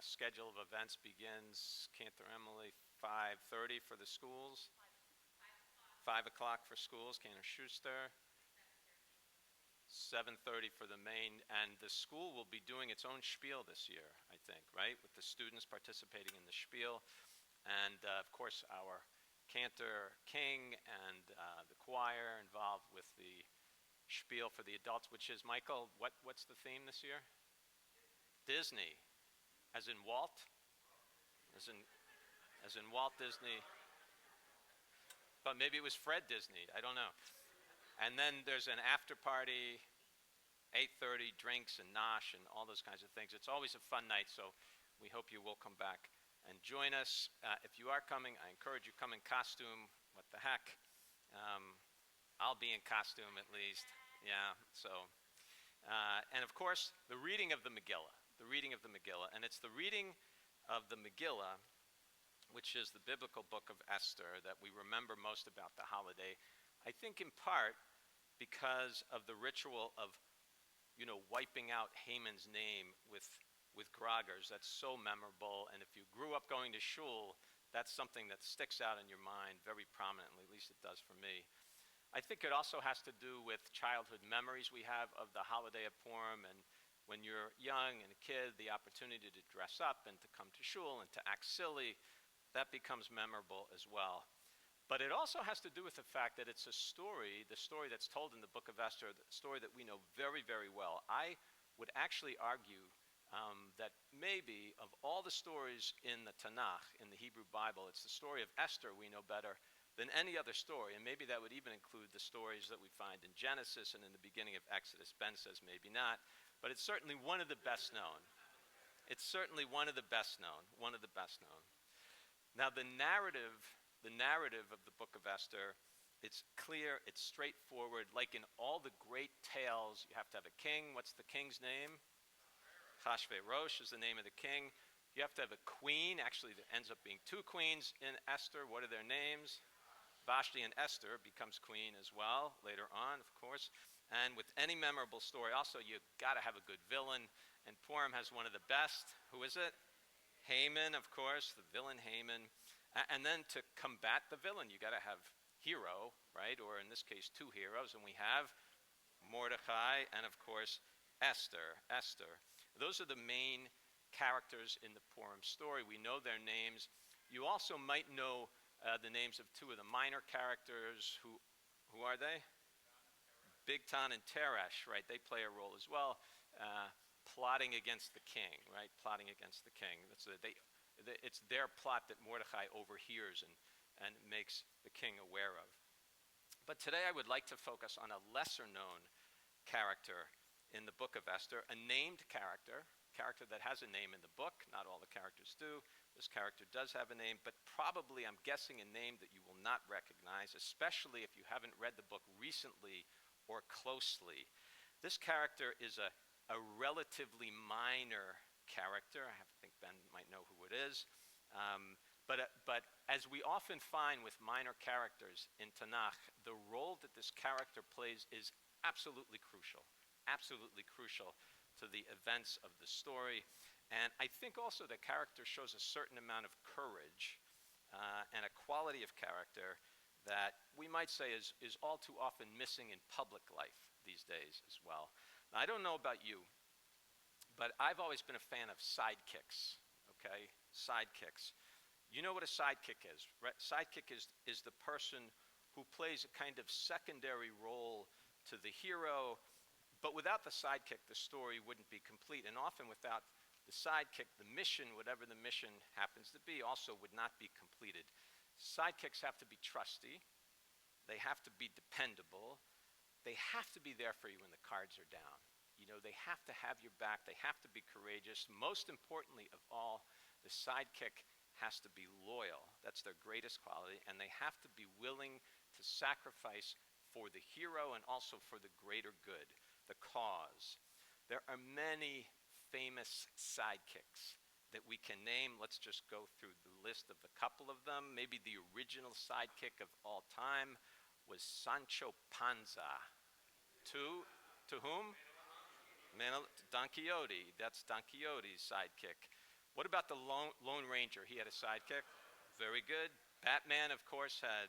schedule of events begins, Cantor Emily, 5:30 for the schools. 5 o'clock for schools, Cantor Schuster. 7:30 for the main, and the school will be doing its own spiel this year, I think, right? With the students participating in the spiel, and of course our Cantor King and the choir involved with the spiel for the adults, which is, Michael, what's the theme this year? Disney, as in Walt, as in Walt Disney, but maybe it was Fred Disney, I don't know. And then there's an after party, 8:30, drinks and nosh and all those kinds of things. It's always a fun night, so we hope you will come back and join us. If you are coming, I encourage you, come in costume. What the heck? I'll be in costume at least. Yeah, so. And of course, the reading of the Megillah. And it's the reading of the Megillah, which is the biblical book of Esther, that we remember most about the holiday. I think in part because of the ritual of, wiping out Haman's name with groggers. That's so memorable. And if you grew up going to shul, that's something that sticks out in your mind very prominently, at least it does for me. I think it also has to do with childhood memories we have of the holiday of Purim, and when you're young and a kid, the opportunity to dress up and to come to shul and to act silly, that becomes memorable as well. But it also has to do with the fact that it's a story, the story that's told in the book of Esther, the story that we know very, very well. I would actually argue that maybe of all the stories in the Tanakh, in the Hebrew Bible, it's the story of Esther we know better than any other story. And maybe that would even include the stories that we find in Genesis and in the beginning of Exodus. Ben says maybe not, but it's certainly one of the best known. It's certainly one of the best known. Now the narrative of the book of Esther, it's clear, it's straightforward. Like in all the great tales, you have to have a king. What's the king's name? Chashverosh is the name of the king. You have to have a queen. Actually, there ends up being two queens in Esther. What are their names? Vashti and Esther becomes queen as well later on, of course. And with any memorable story, also, you've got to have a good villain. And Purim has one of the best. Who is it? Haman, of course, the villain Haman. And then to combat the villain, you got to have hero, right? Or in this case, two heroes. And we have Mordecai and, of course, Esther. Those are the main characters in the Purim story. We know their names. You also might know the names of two of the minor characters. Who are they? Bigtan and Teresh, right? They play a role as well, plotting against the king, right? It's their plot that Mordecai overhears and makes the king aware of. But today I would like to focus on a lesser-known character in the book of Esther, a named character that has a name in the book. Not all the characters do. This character does have a name, but probably, I'm guessing, a name that you will not recognize, especially if you haven't read the book recently or closely. This character is a relatively minor character. I think Ben might know who it is. But as we often find with minor characters in Tanakh, the role that this character plays is absolutely crucial to the events of the story. And I think also the character shows a certain amount of courage and a quality of character that we might say is all too often missing in public life these days as well. Now, I don't know about you, but I've always been a fan of sidekicks, okay? Sidekicks. You know what a sidekick is, right? Sidekick is the person who plays a kind of secondary role to the hero, but without the sidekick, the story wouldn't be complete. And often without the sidekick, the mission, whatever the mission happens to be, also would not be completed. Sidekicks have to be trusty. They have to be dependable. They have to be there for you when the cards are down. They have to have your back. They have to be courageous. Most importantly of all, the sidekick has to be loyal. That's their greatest quality. And they have to be willing to sacrifice for the hero and also for the greater good, the cause. There are many famous sidekicks that we can name. Let's just go through the list of a couple of them. Maybe the original sidekick of all time was Sancho Panza. To whom? Don Quixote. That's Don Quixote's sidekick. What about the Lone Ranger? He had a sidekick. Very good. Batman, of course, had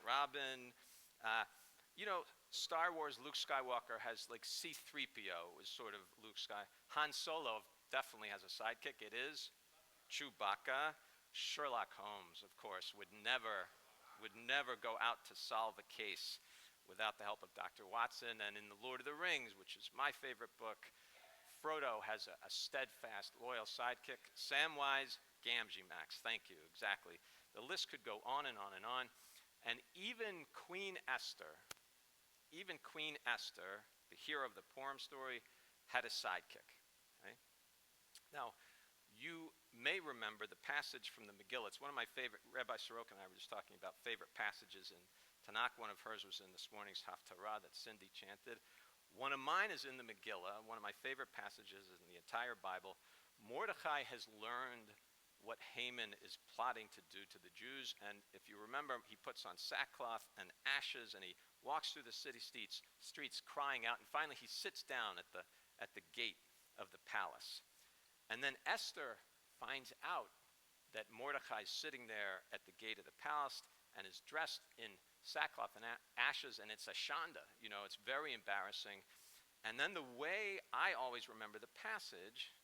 Robin. Uh, you know, Star Wars, Luke Skywalker has like C-3PO is sort of Luke Sky. Han Solo definitely has a sidekick. It is Chewbacca. Sherlock Holmes, of course, would never go out to solve a case without the help of Dr. Watson. And in The Lord of the Rings, which is my favorite book, Frodo has a steadfast, loyal sidekick. Samwise Gamgee Max, thank you, exactly. The list could go on and on and on. And even Queen Esther, the hero of the Purim story, had a sidekick. Okay? Now, you may remember the passage from the Megillah. It's one of my favorite. Rabbi Soroka and I were just talking about favorite passages in Tanakh. One of hers was in this morning's Haftarah that Cindy chanted. One of mine is in the Megillah. One of my favorite passages in the entire Bible. Mordechai has learned what Haman is plotting to do to the Jews. And if you remember, he puts on sackcloth and ashes, and he walks through the city streets crying out. And finally, he sits down at the gate of the palace. And then Esther finds out that Mordechai is sitting there at the gate of the palace and is dressed in sackcloth and ashes, and it's a shanda. You know, it's very embarrassing. And then the way I always remember the passage,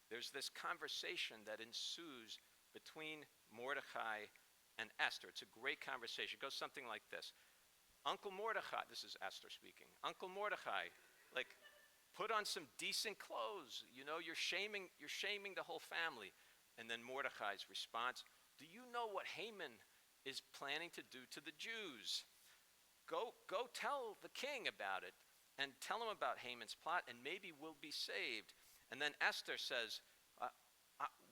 there's this conversation that ensues between Mordechai and Esther. It's a great conversation. It goes something like this. Uncle Mordechai, this is Esther speaking. Uncle Mordechai, like, put on some decent clothes. You know, you're shaming the whole family. And then Mordechai's response, do you know what Haman is planning to do to the Jews? Go tell the king about it and tell him about Haman's plot, and maybe we'll be saved. And then Esther says,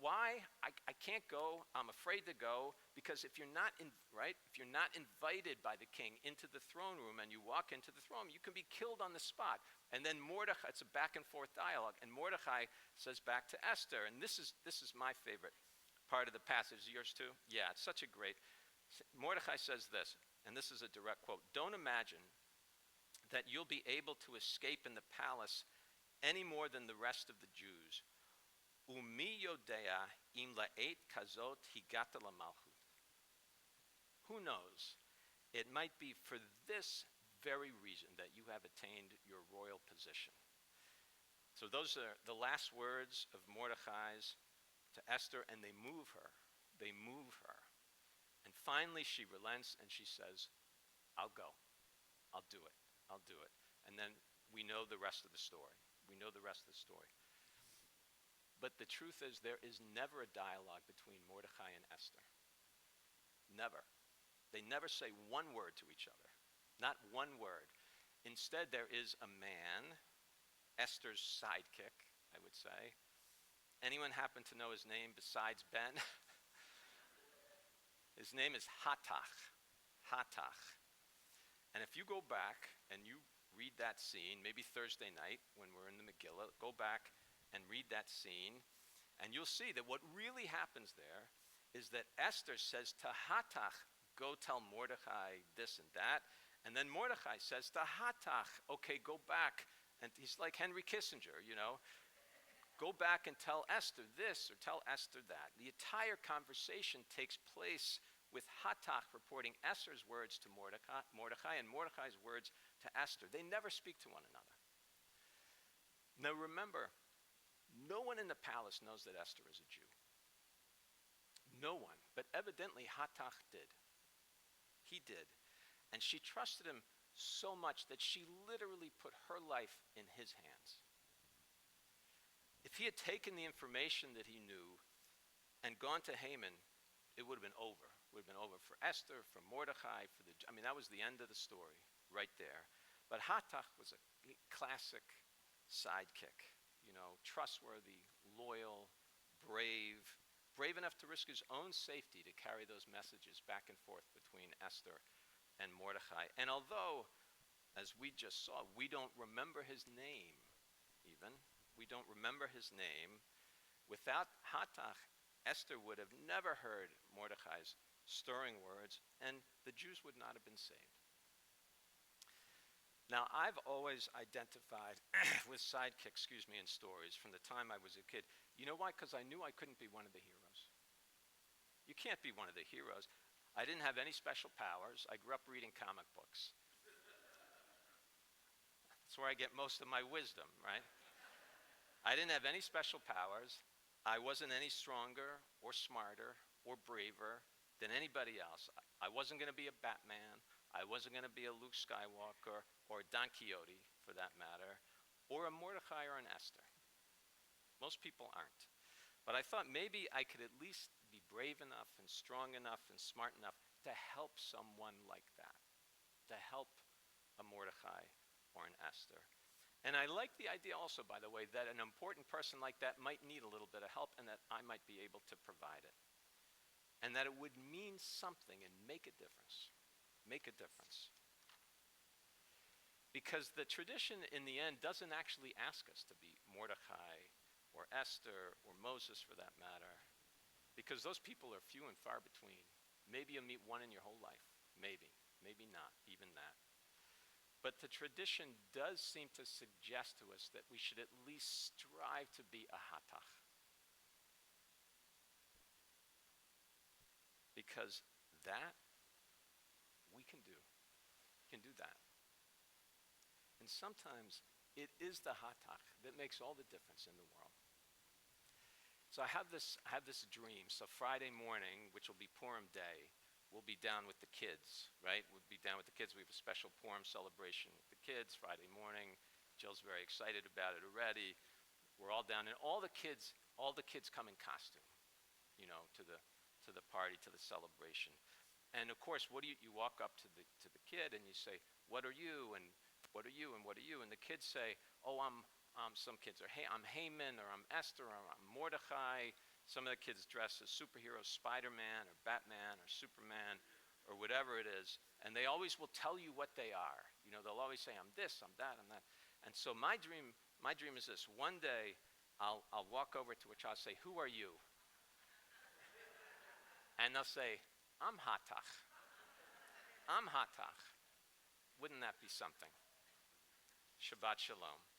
why? I can't go. I'm afraid to go, because if you're not invited by the king into the throne room and you walk into the throne room, you can be killed on the spot. And then Mordechai, it's a back and forth dialogue, and Mordechai says back to Esther, and this is my favorite part of the passage. Yours too? Yeah, it's such a great. Mordechai says this, and this is a direct quote. Don't imagine that you'll be able to escape in the palace any more than the rest of the Jews. Umi yodea im la'et kazot higata lamalchut. Who knows? It might be for this very reason that you have attained your royal position. So those are the last words of Mordechai's to Esther, and they move her. And finally she relents and she says, I'll go. I'll do it. And then we know the rest of the story. But the truth is, there is never a dialogue between Mordechai and Esther. Never. They never say one word to each other. Not one word. Instead, there is a man, Esther's sidekick, I would say. Anyone happen to know his name besides Ben? His name is Hatach. And if you go back and you read that scene, maybe Thursday night when we're in the Megillah, go back and read that scene, and you'll see that what really happens there is that Esther says to Hatach, go tell Mordechai this and that, and then Mordechai says to Hatach, okay, go back, and he's like Henry Kissinger, you know, go back and tell Esther this or tell Esther that. The entire conversation takes place with Hatach reporting Esther's words to Mordechai and Mordechai's words to Esther. They never speak to one another. Now remember, no one in the palace knows that Esther is a Jew. No one. But evidently Hatach did. He did. And she trusted him so much that she literally put her life in his hands. If he had taken the information that he knew and gone to Haman, it would have been over. It would have been over for Esther, for Mordechai, that was the end of the story right there. But Hatach was a classic sidekick. You know, trustworthy, loyal, brave enough to risk his own safety to carry those messages back and forth between Esther and Mordechai. And although, as we just saw, we don't remember his name even, without Hatach, Esther would have never heard Mordechai's stirring words, and the Jews would not have been saved. Now, I've always identified with sidekicks, in stories from the time I was a kid. You know why? Because I knew I couldn't be one of the heroes. You can't be one of the heroes. I didn't have any special powers. I grew up reading comic books. That's where I get most of my wisdom, right? I didn't have any special powers. I wasn't any stronger or smarter or braver than anybody else. I wasn't going to be a Batman. I wasn't going to be a Luke Skywalker or Don Quixote, for that matter, or a Mordecai or an Esther. Most people aren't. But I thought maybe I could at least be brave enough and strong enough and smart enough to help someone like that, to help a Mordecai or an Esther. And I like the idea also, by the way, that an important person like that might need a little bit of help and that I might be able to provide it. And that it would mean something and make a difference. Make a difference. Because the tradition in the end doesn't actually ask us to be Mordecai or Esther or Moses, for that matter, because those people are few and far between. Maybe you'll meet one in your whole life. Maybe not, even that. But the tradition does seem to suggest to us that we should at least strive to be a hatach. Because that we can do. We can do that. And sometimes it is the hatach that makes all the difference in the world. So I have this dream. So Friday morning, which will be Purim Day, we'll be down with the kids, right? We'll be down with the kids. We have a special Purim celebration with the kids Friday morning. Jill's very excited about it already. We're all down, and all the kids come in costume, to the party, to the celebration. And of course, you walk up to the kid and you say, "What are you?" and "What are you?" and "What are you?" And the kids say, "Oh, some kids are, hey, I'm Haman, or I'm Esther, or I'm Mordecai." Some of the kids dress as superheroes, Spider-Man or Batman or Superman or whatever it is. And they always will tell you what they are. They'll always say, "I'm this, I'm that, I'm that." And so my dream is this. One day, I'll walk over to a child and say, "Who are you?" And they'll say, "I'm hatach. I'm hatach." Wouldn't that be something? Shabbat shalom.